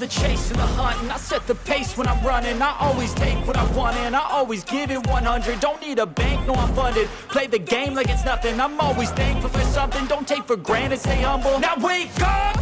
the chase and the hunt, and I set the pace when I'm running. I always take what I want and I always give it 100. Don't need a bank, no I'm funded. Play the game like it's nothing. I'm always thankful for something. Don't take for granted, stay humble. Now wake up!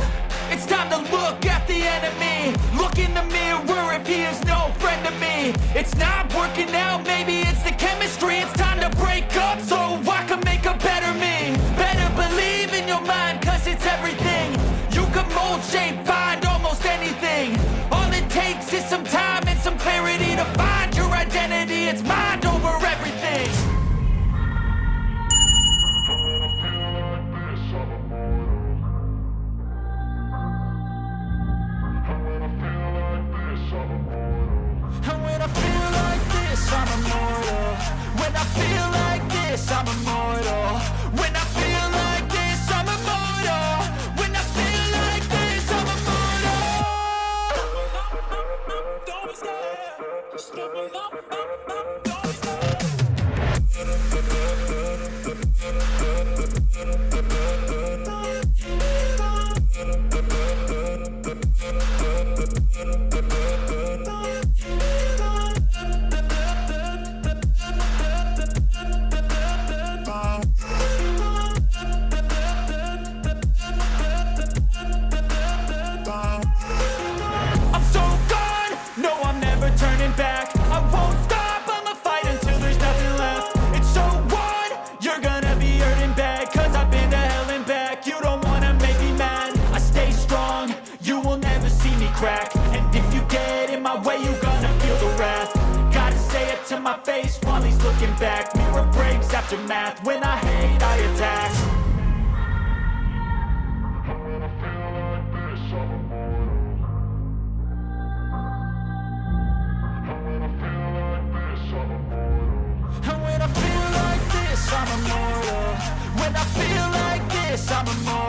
It's time to look at the enemy. Look in the mirror if he is no friend to me. It's not working out, maybe it's the chemistry. It's time to break up so I can make a better me. Better believe in your mind, cause it's everything. You can mold, shape, find almost anything. All it takes is some time and some clarity to find your identity. It's mind over everything. And when I feel like this, I'm immortal. When I feel like this, I'm immortal. When I feel like this, I'm immortal. When I feel like this, I'm immortal. Don't be scared. Step it up, don't be scared. I'm so gone, no I'm never turning back. I won't stop, I'ma fight until there's nothing left. It's so on, you're gonna be hurting bad. Cause I've been to hell and back. You don't wanna make me mad. I stay strong, you will never see me crack. And if you get in my way, you're gonna feel the wrath. Gotta say it to my face while he's looking back. Mirror breaks after math. When I hate, I attack. And when I feel like this, I'm immortal. When I feel like this, I'm immortal.